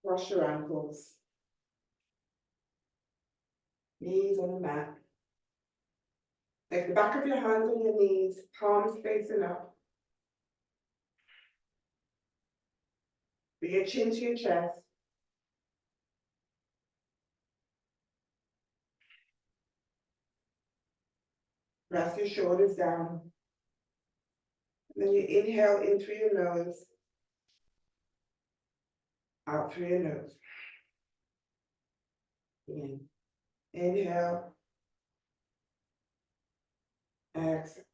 Cross your ankles. Knees on the mat. Take the back of your hands on your knees, palms facing up. Bring your chin to your chest. Press your shoulders down. And then you inhale in through your nose, out through your nose. In. Inhale. Exhale.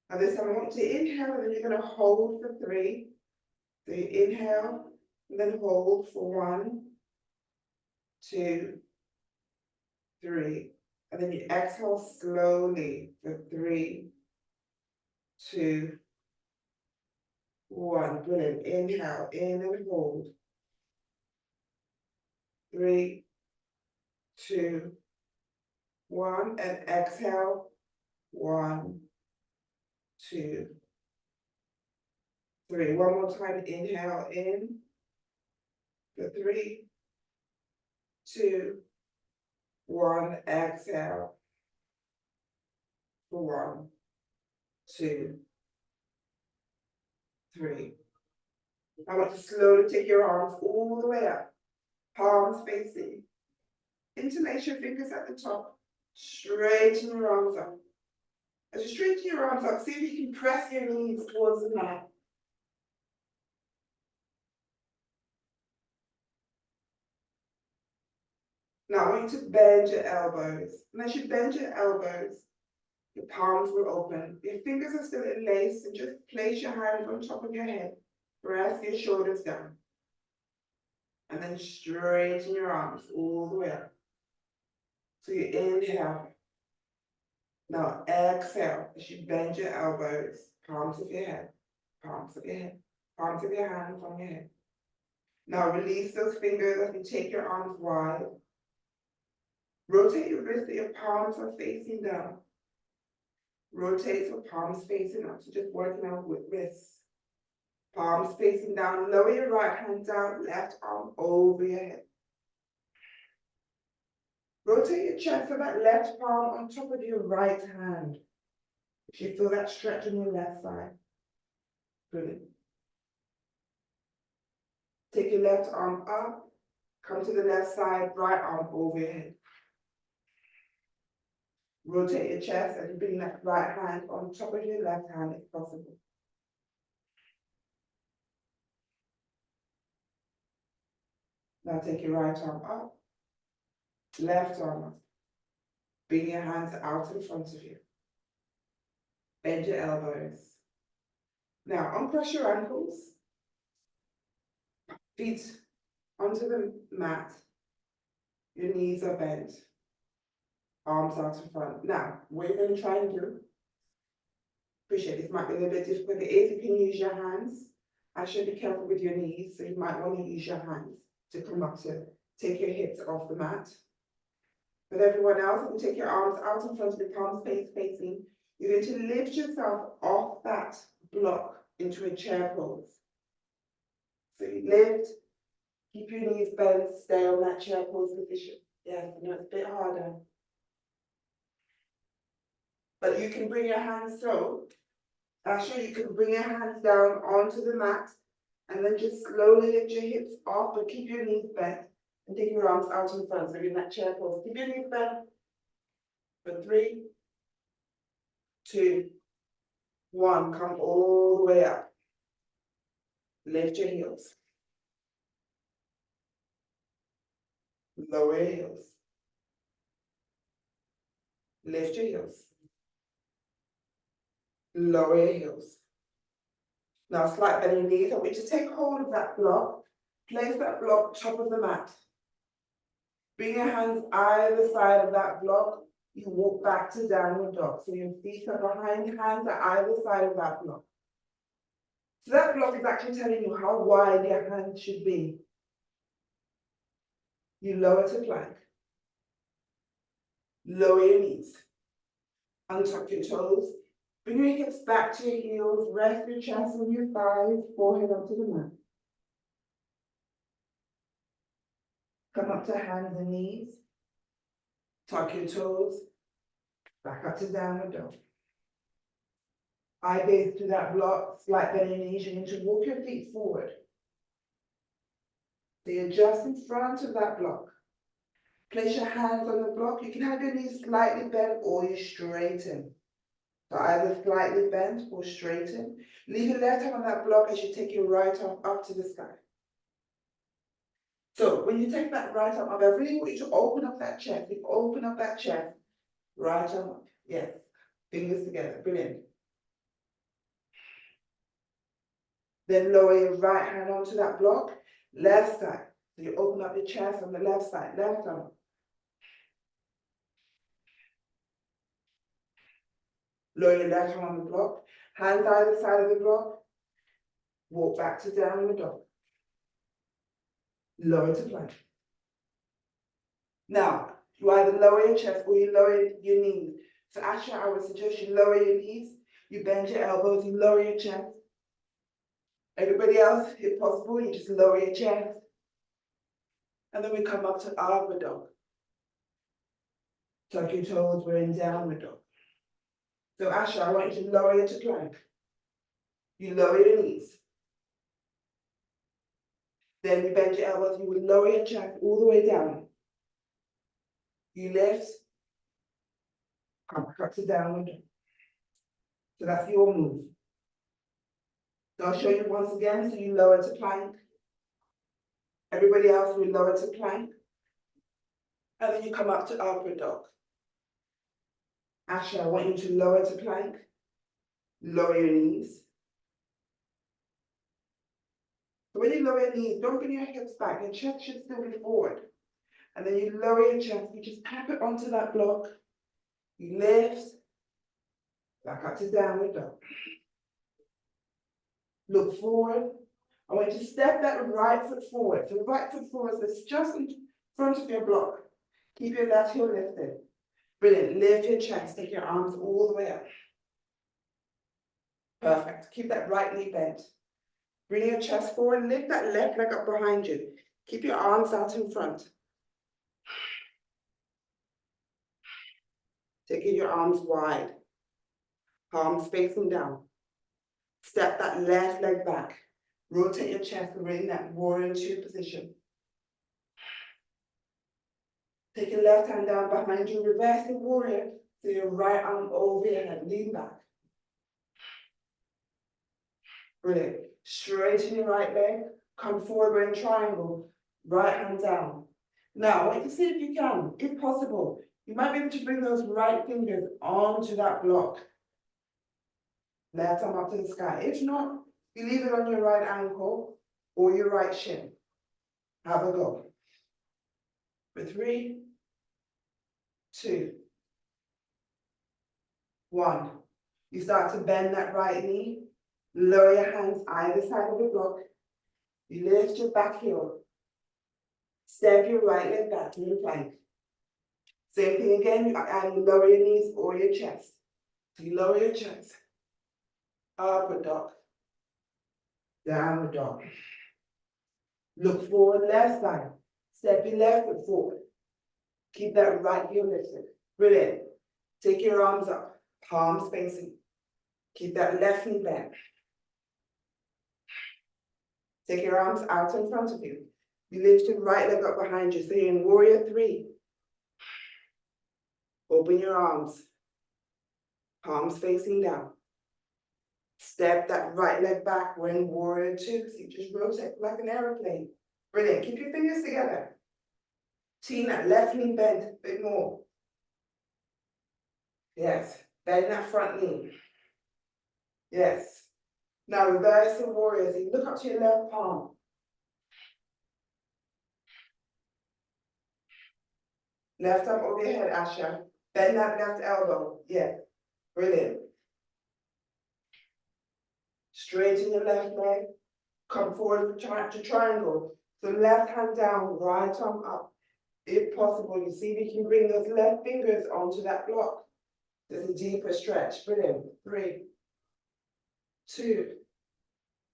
Now this time I want you to inhale and then you're going to hold for 3. So you inhale and then hold for 1, 2, 3. And then you exhale slowly for 3, 2, 1. Brilliant. Inhale in and hold. 3, 2, 1. And exhale. 1, 2, 3. One more time. Inhale in for 3, 2, 1. Exhale for 1, 2, 3. I want to slowly take your arms all the way up, palms facing. Interlace your fingers at the top. Straighten your arms up. As you straighten your arms up, see if you can press your knees towards the mat. Now I want you to bend your elbows. And as you bend your elbows, your palms will open. Your fingers are still enlaced, and just place your hands on top of your head. Press your shoulders down. And then straighten your arms all the way up. So you inhale. Now exhale as you bend your elbows, palms of your head, palms of your head, palms of your hands on your head. Now release those fingers as you take your arms wide. Rotate your wrists so your palms are facing down. Rotate so palms facing up. So just working out with wrists. Palms facing down. Lower your right hand down, left arm over your head. Rotate your chest so that left palm on top of your right hand. If you feel that stretch on your left side. Brilliant. Take your left arm up. Come to the left side, right arm over your head. Rotate your chest and bring that right hand on top of your left hand if possible. Now take your right arm up, left arm up. Bring your hands out in front of you. Bend your elbows. Now uncross your ankles. Feet onto the mat. Your knees are bent. Arms out in front. Now, what you're going to try and do, appreciate this might be a little bit difficult, it is you can use your hands. I should be careful with your knees, so you might want to use your hands to come up to take your hips off the mat. But everyone else, you can take your arms out in front of the palms facing. You're going to lift yourself off that block into a chair pose. So you lift, keep your knees bent, stay on that chair pose position. Yes, I know it's a bit harder. But you can bring your hands so, actually you can bring your hands down onto the mat and then just slowly lift your hips off, but keep your knees bent and take your arms out in front. So you're in that chair pose. Keep your knees bent for 3, 2, 1. Come all the way up. Lift your heels. Lower your heels. Lift your heels. Lower your heels. Now slight bend your knees. I want you to take hold of that block. Place that block top of the mat. Bring your hands either side of that block. you walk back to downward dog. So your feet are behind your hands at either side of that block. So that block is actually telling you how wide your hands should be. You lower to plank. Lower your knees. Untuck your toes. Bring your hips back to your heels. Rest your chest on your thighs. Forehead onto the mat. Come up to hands and knees. Tuck your toes. Back up to downward dog. Eye gaze to that block. Slight bend in your knees. You need to walk your feet forward. So you're just in front of that block. Place your hands on the block. You can have your knees slightly bent or you straighten. So either slightly bent or straighten. Leave your left hand on that block as you take your right arm up to the sky. So when you take that right arm up, I really want you to open up that chest. You open up that chest. Right arm up. Yes. Fingers together. Brilliant. Then lower your right hand onto that block. Left side. So you open up your chest on the left side. Left arm. Lower your left hand on the block. Hands either side of the block. Walk back to downward dog. Lower to plank. Now, you either lower your chest or you lower your knees. So actually, I would suggest you lower your knees, you bend your elbows, you lower your chest. Everybody else, if possible, you just lower your chest. And then we come up to upward dog. Tuck your toes, we're in downward dog. So Asha, I want you to lower your to plank. You lower your knees. Then you bend your elbows, you will lower your chest all the way down. You lift, come back up to downward dog. So that's your move. So I'll show you once again, so you lower to plank. Everybody else will lower to plank. And then you come up to upward dog. Asha, I want you to lower to plank. Lower your knees. So when you lower your knees, don't bring your hips back. Your chest should still be forward. And then you lower your chest. You just tap it onto that block. You lift. Back up to downward dog. Look forward. I want you to step that right foot forward. So the right foot forward is just in front of your block. Keep your left heel lifted. Brilliant. Lift your chest. Take your arms all the way up. Perfect. Keep that right knee bent. Bring your chest forward. Lift that left leg up behind you. Keep your arms out in front. Taking your arms wide. Palms facing down. Step that left leg back. Rotate your chest. We're in that warrior two position. Take your left hand down behind you. Reverse the warrior. So your right arm over your head. Lean back. Brilliant. Straighten your right leg. Come forward, we're in triangle. Right hand down. Now, I want you to see if you can, if possible. You might be able to bring those right fingers onto that block. Left arm up to the sky. If not, you leave it on your right ankle or your right shin. Have a go. For 3, 2, 1. You start to bend that right knee. Lower your hands either side of the block. You lift your back heel. Step your right leg back to the plank. Same thing again, you lower your knees or your chest. So you lower your chest. Upward dog. Downward dog. Look forward, left side. Step your left foot forward. Keep that right heel lifted. Brilliant. Take your arms up, palms facing. Keep that left knee bent. Take your arms out in front of you. You lift your right leg up behind you. So you're in warrior 3. Open your arms. Palms facing down. Step that right leg back. We're in warrior 2. So you just rotate like an aeroplane. Brilliant. Keep your fingers together. Team that left knee bent a bit more. Yes. Bend that front knee. Yes. Now reverse the warriors. You look up to your left palm. Left arm over your head, Asha. Bend that left elbow, yeah, brilliant. Straighten your left leg, come forward to triangle. So left hand down, right arm up. If possible, you see if you can bring those left fingers onto that block. There's a deeper stretch, brilliant. 3, 2,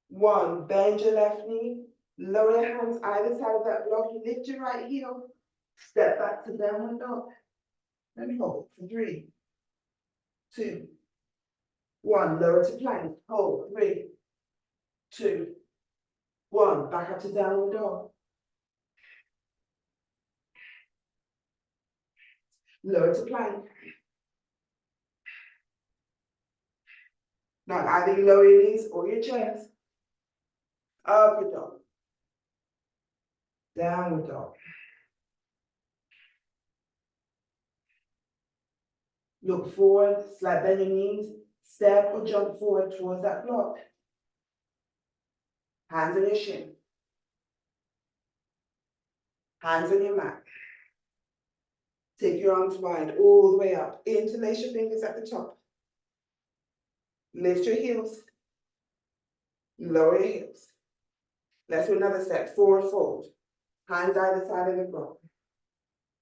1. Bend your left knee, lower your hands either side of that block. You lift your right heel, step back to downward dog. And hold for 3, 2, 1. Lower to plank, hold, 3, 2, 1. Back up to downward dog. Lower to plank. Now either you lower your knees or your chest. Upward dog. Downward dog. Look forward, slight bend your knees, step or jump forward towards that block. Hands on your shin. Hands on your mat. Take your arms wide all the way up. Interlace your fingers at the top. Lift your heels. Lower your hips. Let's do another step. Forward fold. Hands either side of the block.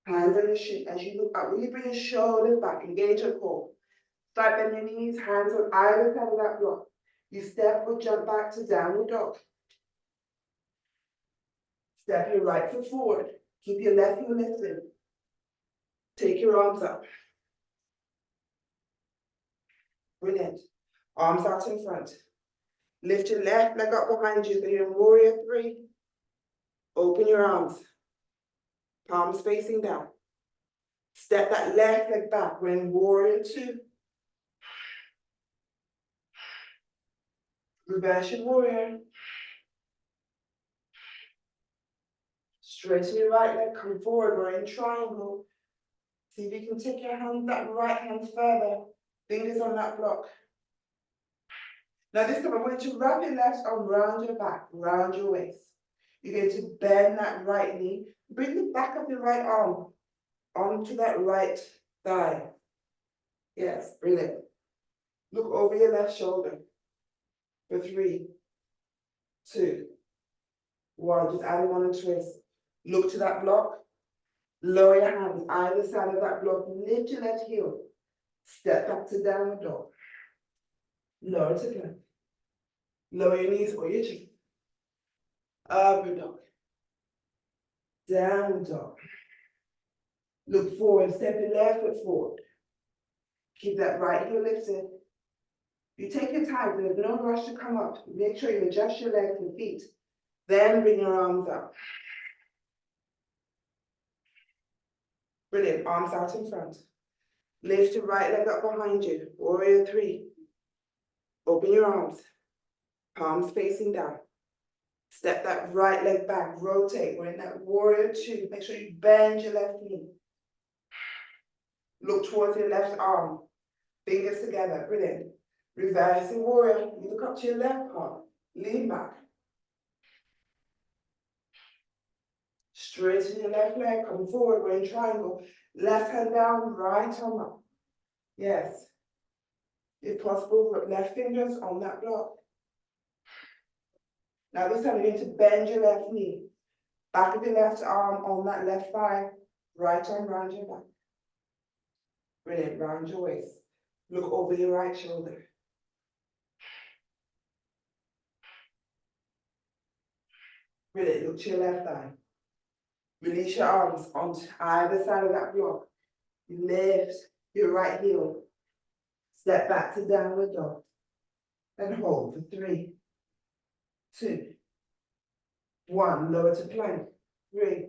Hands on your shin. As you look up, really bring your shoulders back. Engage your core. Start bend your knees. Hands on either side of that block. You step or jump back to downward dog. Step your right foot forward. Keep your left heel lifted. Take your arms up. Brilliant. Arms out in front. Lift your left leg up behind you. So you're in warrior 3. Open your arms. Palms facing down. Step that left leg back. We're in warrior 2. Reverse your warrior. Straighten your right leg. Come forward. We're in triangle. See if you can take your hand, that right hand further. Fingers on that block. Now this time I want you to wrap your left arm round your back, round your waist. You're going to bend that right knee. Bring the back of your right arm onto that right thigh. Yes, brilliant. Look over your left shoulder. For 3, 2, 1. Just adding on a twist. Look to that block. Lower your hands either side of that block. Lift your left heel. Step back to downward dog. Lower to plank. Lower your knees or your chin. Upward dog. Downward dog. Look forward. Step your left foot forward. Keep that right heel lifted. You take your time. There's no rush to come up. Make sure you adjust your legs and feet. Then bring your arms up. Brilliant. Arms out in front. Lift your right leg up behind you. Warrior 3. Open your arms. Palms facing down. Step that right leg back. Rotate. We're in that warrior 2. Make sure you bend your left knee. Look towards your left arm. Fingers together. Brilliant. Reversing warrior. You look up to your left palm. Lean back. Straighten your left leg. Come forward. We're in triangle. Left hand down. Right arm up. Yes. If possible, left fingers on that block. Now this time you're going to bend your left knee. Back of your left arm on that left thigh. Right arm round your back. Brilliant. Round your waist. Look over your right shoulder. Brilliant. Look to your left thigh. Release your arms on either side of that block. Lift your right heel. Step back to downward dog. And hold for 3, 2, 1. Lower to plank. 3,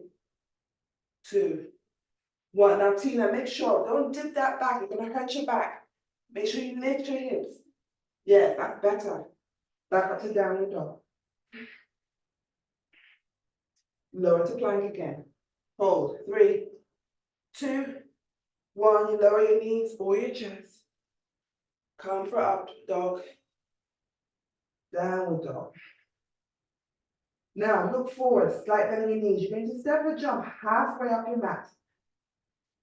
2, 1. Now Tina, make sure, don't dip that back. You're going to hurt your back. Make sure you lift your hips. Yeah, that's better. Back up to downward dog. Lower to plank again. Hold. 3, 2, 1. You lower your knees or your chest. Come for up dog. Downward dog. Now look forward, slight bend in your knees. You're going to step or jump halfway up your mat.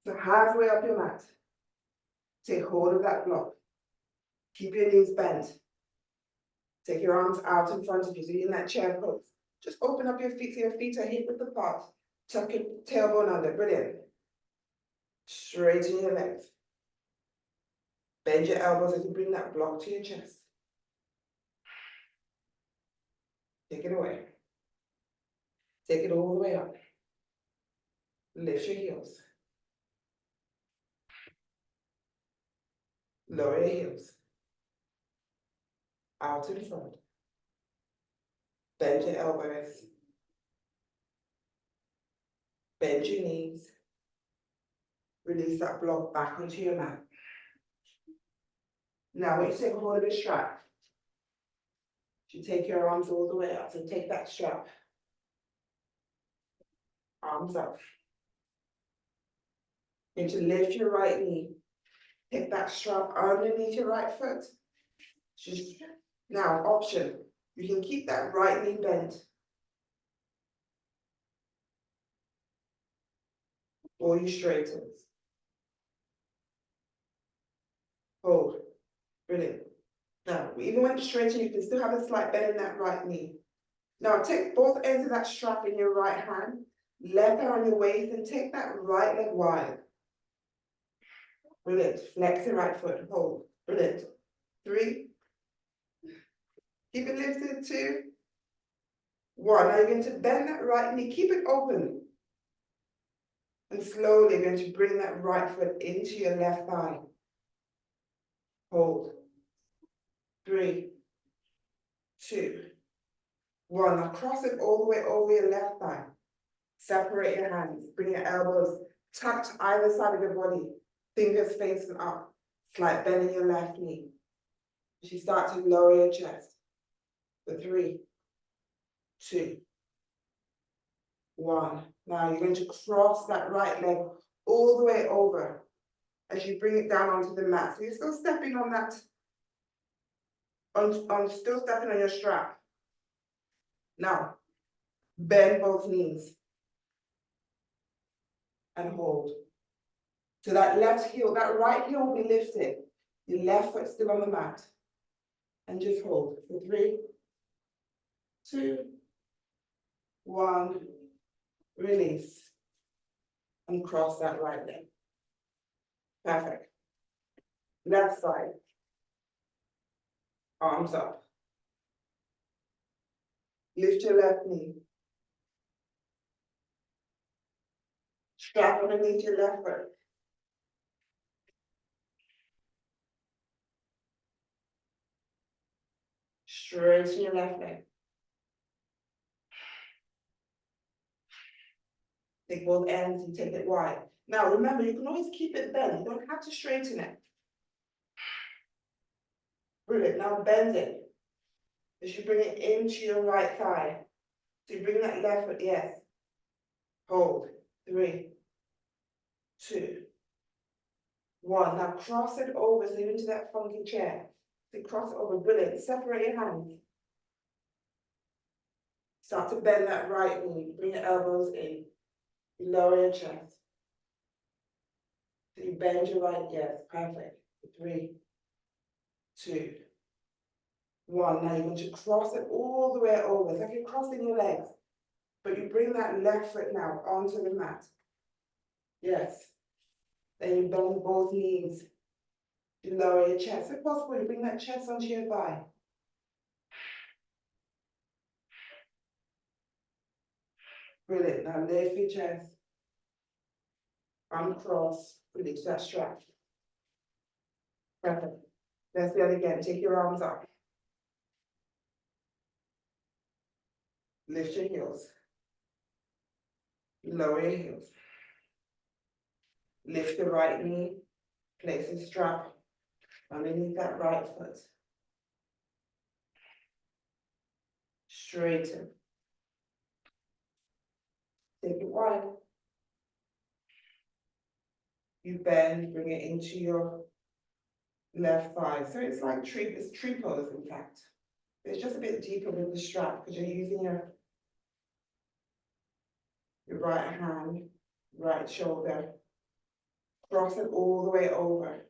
So halfway up your mat. Take hold of that block. Keep your knees bent. Take your arms out in front of you, so you're in that chair pose. Just open up your feet so your feet are hip width apart. Tuck your tailbone under, brilliant. Straighten your legs. Bend your elbows as you bring that block to your chest. Take it away. Take it all the way up. Lift your heels. Lower your heels. Out in front. Bend your elbows. Bend your knees. Release that block back onto your mat. Now, when you take hold of the strap, you take your arms all the way up. So take that strap. Arms up. You're going to lift your right knee. Take that strap underneath your right foot. Now, option. You can keep that right knee bent. Or you straighten. Hold. Brilliant. Now, even when you straighten, you can still have a slight bend in that right knee. Now, take both ends of that strap in your right hand, left hand on your waist, and take that right leg wide. Brilliant. Flex your right foot. Hold. Brilliant. 3. Keep it lifted. 2. 1. Now you're going to bend that right knee. Keep it open. And slowly you're going to bring that right foot into your left thigh. Hold. 3, 2, 1. Now cross it all the way over your left thigh. Separate your hands. Bring your elbows tucked either side of your body. Fingers facing up. Slight bend in your left knee. As you start to lower your chest. For 3, 2, 1. Now you're going to cross that right leg all the way over as you bring it down onto the mat. So you're still stepping on that, still stepping on your strap. Now, bend both knees and hold. So that left heel, that right heel will be lifted. Your left foot still on the mat. And just hold for 3, 2, 1. Release. And cross that right leg. Perfect. Left side. Arms up. Lift your left knee. Strap underneath your left foot. Straighten your left leg. Take both ends and take it wide. Now remember, you can always keep it bent. You don't have to straighten it. Brilliant. Now bend it. As you bring it into your right thigh. So you bring that left foot, yes. Hold. 3, 2, 1. Now cross it over so you're into that funky chair. So cross it over. Brilliant. Separate your hands. Start to bend that right knee. Bring your elbows in. You lower your chest. So you bend your right, yes, perfect. 3, 2, 1. Now you're going to cross it all the way over. It's like you're crossing your legs. But you bring that left foot now onto the mat. Yes. Then you bend both knees. You lower your chest. If possible, you bring that chest onto your thigh. Brilliant. Now lift your chest. Uncross. Release that strap. Perfect. Let's do it again. Take your arms up. Lift your heels. Lower your heels. Lift the right knee. Place the strap underneath that right foot. Straighten. Take it wide. You bend, bring it into your left thigh. So it's like it's tree pose, in fact. It's just a bit deeper with the strap because you're using your right hand, right shoulder. Cross it all the way over.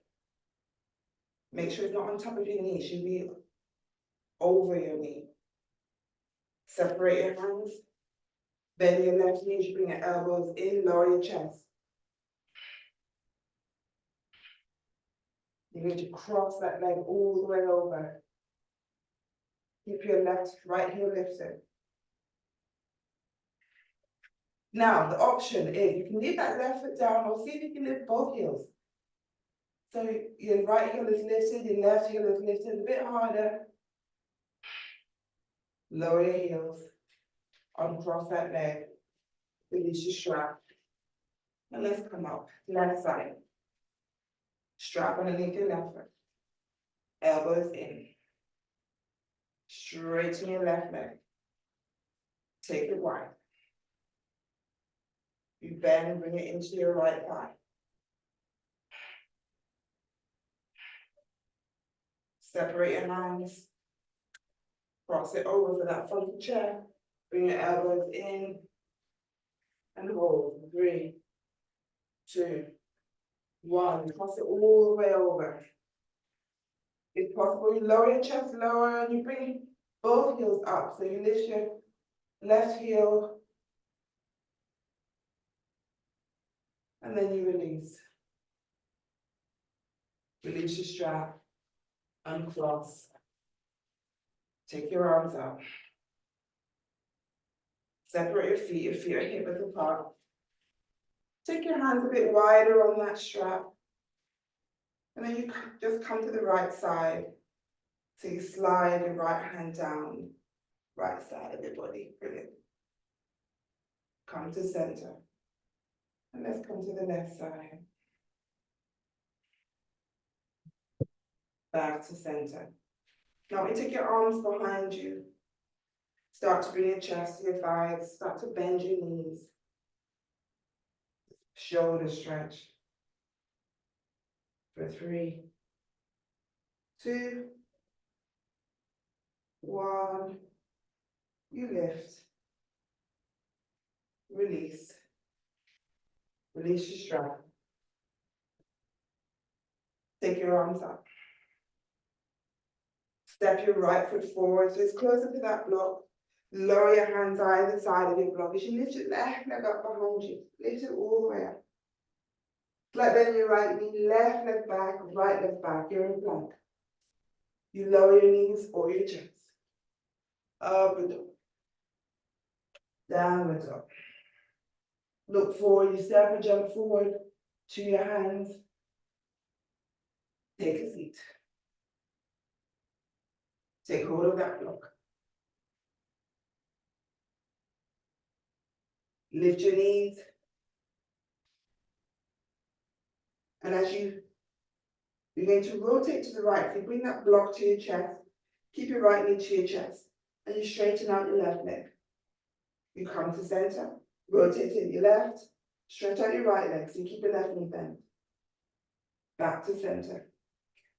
Make sure it's not on top of your knee, it should be over your knee. Separate your hands. Bend your left knee, you bring your elbows in, lower your chest. You're going to cross that leg all the way over. Keep your right heel lifted. Now, the option is you can leave that left foot down or see if you can lift both heels. So your right heel is lifted, your left heel is lifted a bit harder. Lower your heels, uncross that leg, release your strap. And let's come up, left side. Strap underneath your left foot. Elbows in. Straighten your left leg. Take it wide. You bend and bring it into your right thigh. Separate your hands. Cross it over for that funky chair. Bring your elbows in. And hold. 3, 2, 1. Cross it all the way over. If possible, you lower your chest lower and you bring both heels up. So you lift your left heel. And then you release. Release your strap. Uncross. Take your arms out. Separate your feet are hip width apart. Take your hands a bit wider on that strap. And then you just come to the right side. So you slide your right hand down, right side of your body. Brilliant. Come to center. And let's come to the left side. Back to center. Now you take your arms behind you. Start to bring your chest to your thighs. Start to bend your knees. Shoulder stretch. For 3, 2, 1. You lift. Release. Release your strap. Take your arms up. Step your right foot forward, so it's closer to that block. Lower your hands either side of your block. As you lift your left leg up behind you, lift it all the way up. Flat bend your right knee, left leg back, right leg back. You're in plank. You lower your knees or your chest. Up and up. Downward dog. Look forward, you step and jump forward to your hands. Take a seat. Take hold of that block. Lift your knees. And as you're going to rotate to the right, you bring that block to your chest. Keep your right knee to your chest. And you straighten out your left leg. You come to center, rotate to your left, stretch out your right leg, so you keep your left knee bent. Back to center.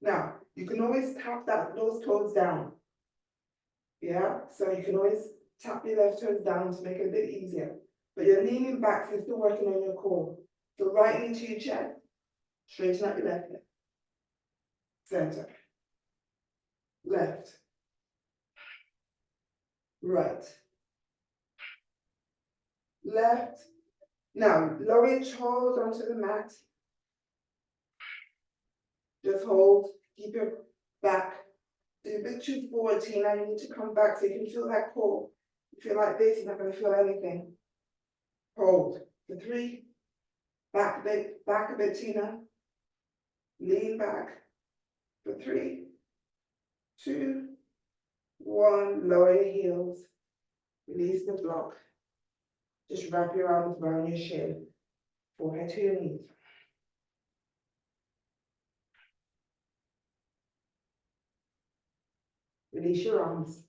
Now, you can always tap those toes down. Yeah, so you can always tap your left toes down to make it a bit easier. But you're leaning back, so you're still working on your core. So right knee to your chest, straighten out your left leg. Center. Left. Right. Left. Now, lower your toes onto the mat. Just hold, keep your back. Do a bit too forward, Tina. You need to come back so you can feel that core. If you're like this, you're not going to feel anything. Hold. For 3. Back a bit, Tina. Lean back. For 3, 2, 1. Lower your heels. Release the block. Just wrap your arms around your shin. Forehead to your knees. Release your arms.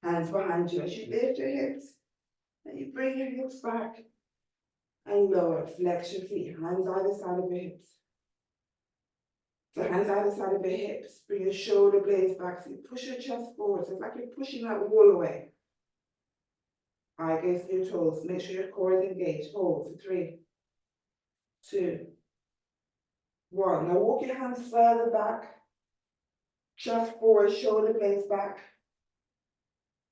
Hands behind you as you lift your hips. And you bring your hips back. And lower. Flex your feet. Hands either side of your hips. So hands either side of your hips. Bring your shoulder blades back. So you push your chest forward. So it's like you're pushing that wall away. Eye gaze to your toes. Make sure your core is engaged. Hold for 3, 2, 1. Now walk your hands further back. Chest forward, shoulder blades back.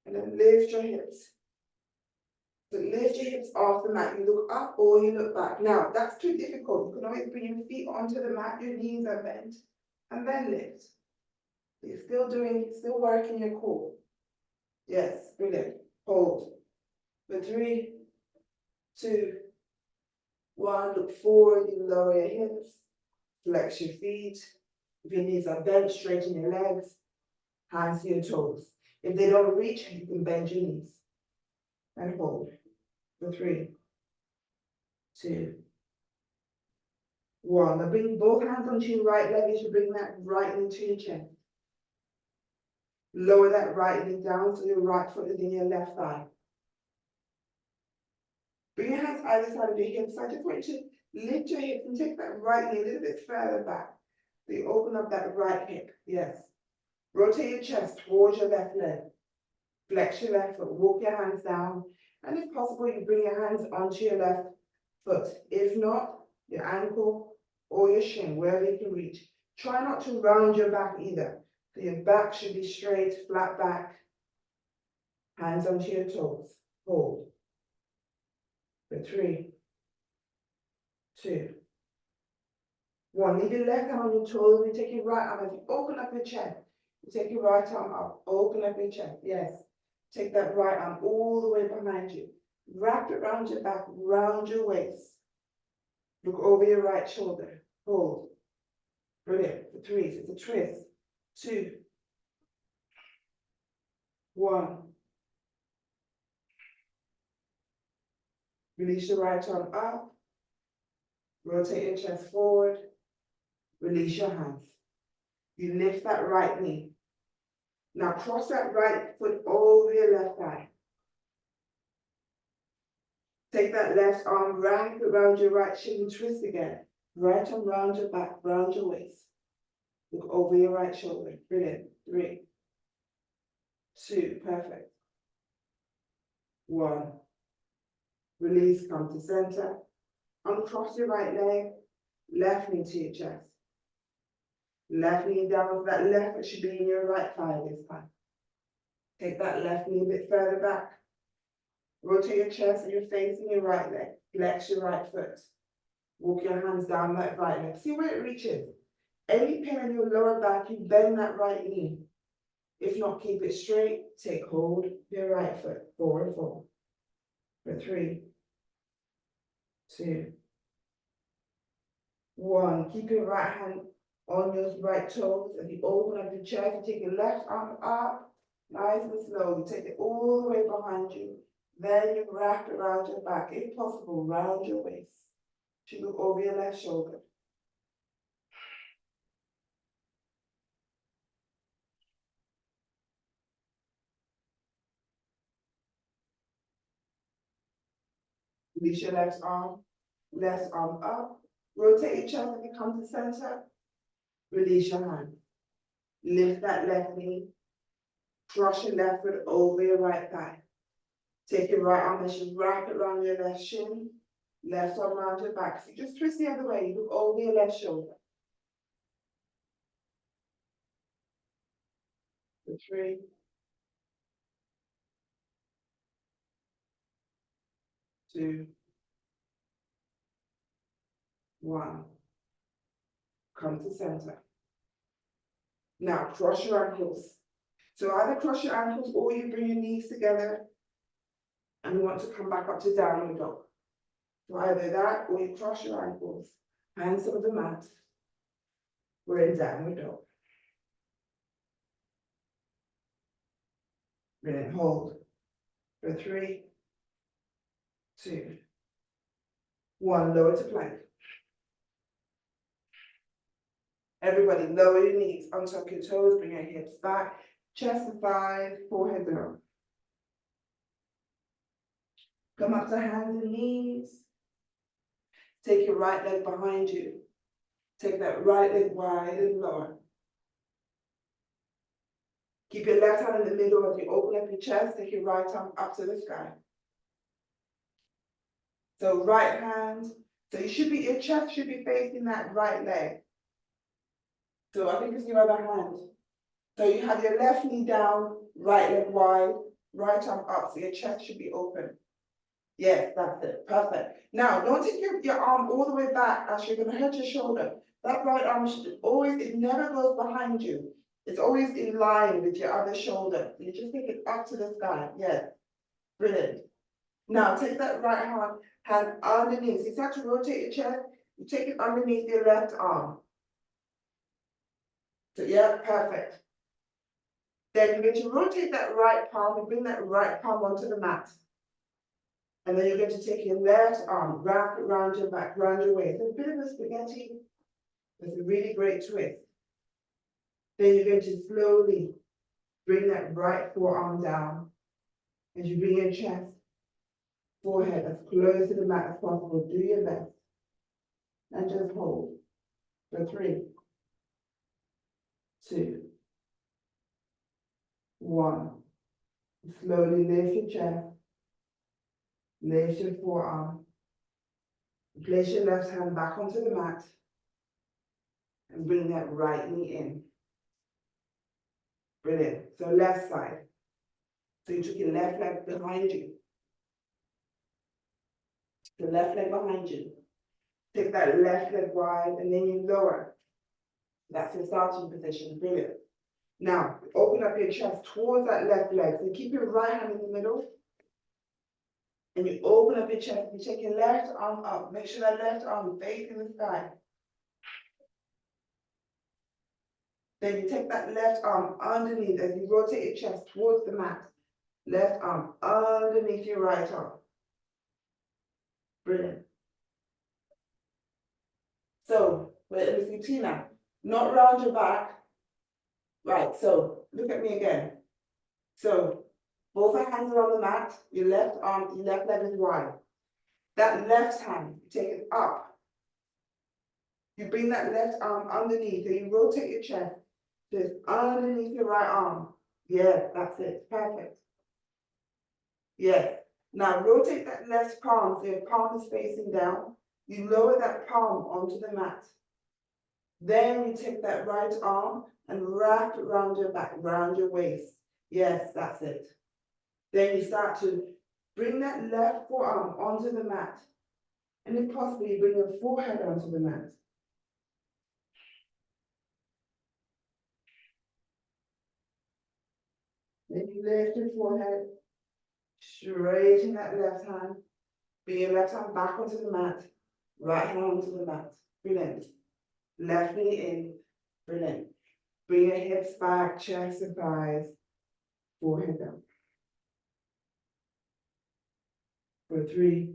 And then lift your hips. So lift your hips off the mat. You look up or you look back. Now, that's too difficult. You can always bring your feet onto the mat, your knees are bent, and then lift. So you're still working your core. Yes, brilliant. Hold. For 3, 2, 1. Look forward, you lower your hips, flex your feet. If your knees are bent, straighten your legs, hands to your toes. If they don't reach, you can bend your knees. And hold. For 3, 2, 1. Now bring both hands onto your right leg as you bring that right knee to your chest. Lower that right knee down so your right foot is in your left thigh. Bring your hands either side of your hips. I just want you to lift your hips and take that right knee a little bit further back. So you open up that right hip. Yes. Rotate your chest towards your left leg. Flex your left foot. Walk your hands down. And if possible, you bring your hands onto your left foot. If not, your ankle or your shin, wherever you can reach. Try not to round your back either. So your back should be straight, flat back. Hands onto your toes. Hold. For 3, 2, 1. Leave your left hand on your toes and take your right arm. As you open up your chest, you take your right arm up. Open up your chest. Yes. Take that right arm all the way behind you. Wrap it around your back, round your waist. Look over your right shoulder. Hold. Brilliant. For 3, it's a twist. 2, 1. Release your right arm up. Rotate your chest forward. Release your hands. You lift that right knee. Now cross that right foot over your left thigh. Take that left arm, wrap it around your right shin and twist again. Right arm round your back, round your waist. Look over your right shoulder. Brilliant. 3, 2, perfect. 1. Release, come to center. Uncross your right leg, left knee to your chest. Left knee down, that left foot should be in your right thigh this time. Take that left knee a bit further back. Rotate your chest and you're facing your right leg. Flex your right foot. Walk your hands down that right leg. See where it reaches. Any pain in your lower back, you bend that right knee. If not, keep it straight. Take hold of your right foot. Forward fold. For 3, 2, 1. Keep your right hand on your right toes. As you open up your chest, you take your left arm up. Nice and slow. You take it all the way behind you. Then you wrap it around your back. If possible, round your waist. You look over your left shoulder. Release your left arm up. Rotate your chest as you come to center. Release your hand. Lift that left knee. Cross your left foot over your right thigh. Take your right arm and you wrap it around your left shin. Left arm around your back. So just twist the other way. Look over your left shoulder. For 3, 2, 1. Come to center. Now cross your ankles. So either cross your ankles or you bring your knees together and you want to come back up to downward dog. So either that or you cross your ankles, hands on the mat. We're in downward dog. Brilliant. Hold. For 3, 2, 1. Lower to plank. Everybody lower your knees, untuck your toes, bring your hips back, chest to 5, forehead down. Come up to hands and knees. Take your right leg behind you. Take that right leg wide and lower. Keep your left hand in the middle as you open up your chest. Take your right arm up to the sky. So right hand. So your chest should be facing that right leg. So I think it's your other hand. So you have your left knee down, right leg wide, right arm up, so your chest should be open. Yes, that's it, perfect. Now, don't take your arm all the way back as you're gonna hurt your shoulder. That right arm should always, it never goes behind you. It's always in line with your other shoulder. You just take it up to the sky, yes. Brilliant. Now, take that right hand underneath. You start to rotate your chest, you take it underneath your left arm. So, yeah, perfect. Then you're going to rotate that right palm and bring that right palm onto the mat. And then you're going to take your left arm, wrap it around your back, round your waist. It's a bit of a spaghetti. It's a really great twist. Then you're going to slowly bring that right forearm down. As you bring your chest, forehead as close to the mat as possible. Do your best. And just hold for 3, 2, 1. Slowly lift your chest. Lift your forearm. Place your left hand back onto the mat. And bring that right knee in. Brilliant. So left side. So you took your left leg behind you. The left leg behind you. Take that left leg wide and then you lower. That's your starting position. Brilliant. Now, open up your chest towards that left leg. So keep your right hand in the middle. And you open up your chest. You take your left arm up. Make sure that left arm facing the sky. Then you take that left arm underneath as you rotate your chest towards the mat. Left arm underneath your right arm. Brilliant. So, wait, let me see Tina. Not round your back. Right, so look at me again. So, both our hands are on the mat. Your left arm, your left leg is wide. That left hand, you take it up. You bring that left arm underneath and you rotate your chest. Just underneath your right arm. Yeah, that's it. Perfect. Yeah. Now rotate that left palm so your palm is facing down. You lower that palm onto the mat. Then you take that right arm and wrap it around your back, around your waist. Yes, that's it. Then you start to bring that left forearm onto the mat. And if possible, you bring your forehead onto the mat. Then you lift your forehead, straighten that left hand, bring your left hand back onto the mat, right hand onto the mat. Brilliant. Left knee in. Brilliant. Bring your hips back, chest and thighs, forehead down. For 3,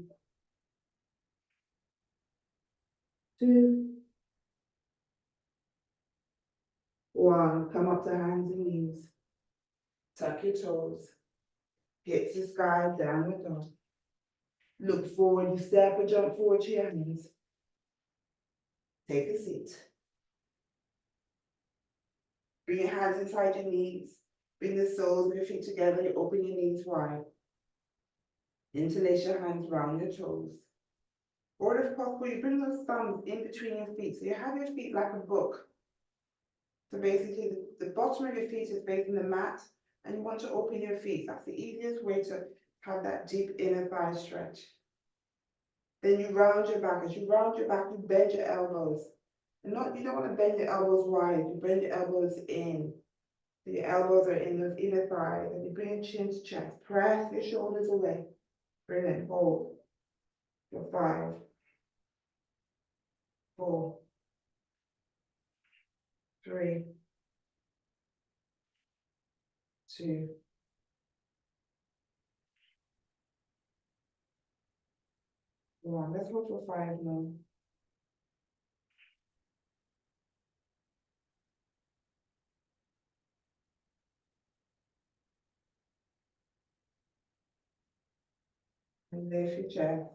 2, 1. Come up to hands and knees. Tuck your toes. Hips to sky, downward dog. Look forward, you step or jump forward to your hands. Take a seat. Bring your hands inside your knees. Bring the soles of your feet together. You open your knees wide. Interlace your hands round your toes. Or if possible, you bring those thumbs in between your feet. So you have your feet like a book. So basically, the bottom of your feet is facing the mat, and you want to open your feet. That's the easiest way to have that deep inner thigh stretch. Then you round your back. As you round your back, you bend your elbows. And you don't want to bend your elbows wide. You bend your elbows in. So your elbows are in those inner thighs. And you bring your chin to chest. Press your shoulders away. Brilliant. Hold. For 5, 4, 3, 2, 1. Let's hold for 5 now. And lift your chest.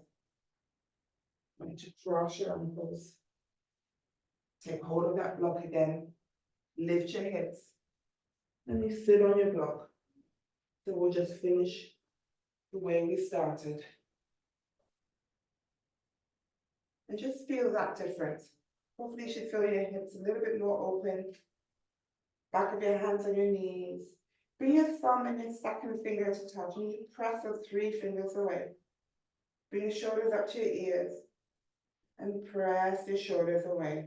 Want to cross your ankles. Take hold of that block again. Lift your hips. And you sit on your block. So we'll just finish the way we started. And just feel that difference. Hopefully you should feel your hips a little bit more open. Back of your hands on your knees. Bring your thumb and your second finger to touch, and you press those 3 fingers away. Bring your shoulders up to your ears and press your shoulders away.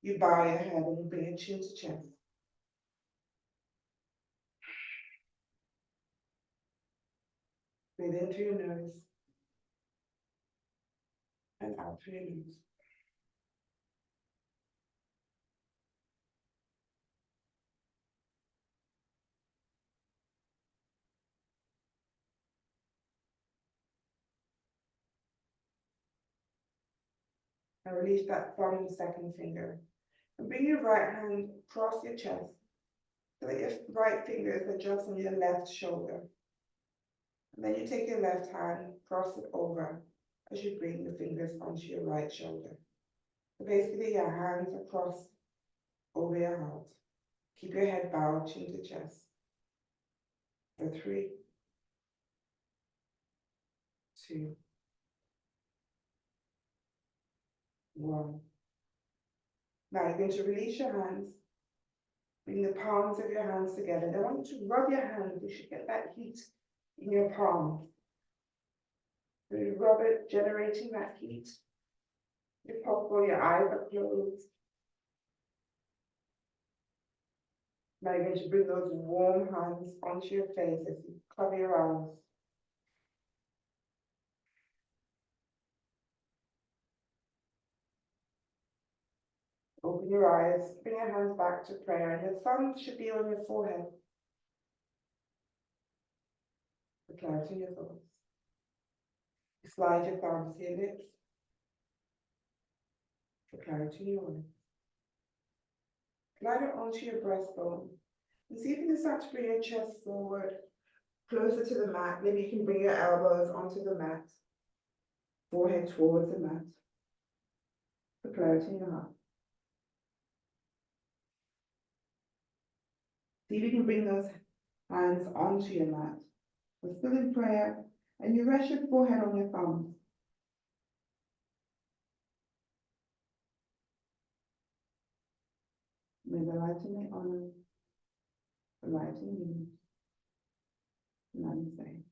You bow your head and you bring your chin to chest. Breathe in through your nose and out through your nose. Now release that thumb and second finger. And bring your right hand across your chest so that your right fingers are just on your left shoulder. And then you take your left hand, cross it over as you bring your fingers onto your right shoulder. So basically your hands are crossed over your heart. Keep your head bowed, chin to chest. For 3, 2, 1. Now you're going to release your hands. Bring the palms of your hands together. I want you to rub your hands. You should get that heat in your palms. So you rub it, generating that heat. If possible, your eyes are closed. Now you're going to bring those warm hands onto your face as you cover your eyes. Open your eyes, bring your hands back to prayer, and your thumb should be on your forehead. For clarity in your thoughts. Slide your thumbs to your lips. For clarity in your eyes. Slide it onto your breastbone. And see if you can start to bring your chest forward, closer to the mat. Maybe you can bring your elbows onto the mat. Forehead towards the mat. For clarity in your heart. See if you can bring those hands onto your mat. We're still in prayer, and you rest your forehead on your thumbs. May the light and the honor, the light in you. Namaste.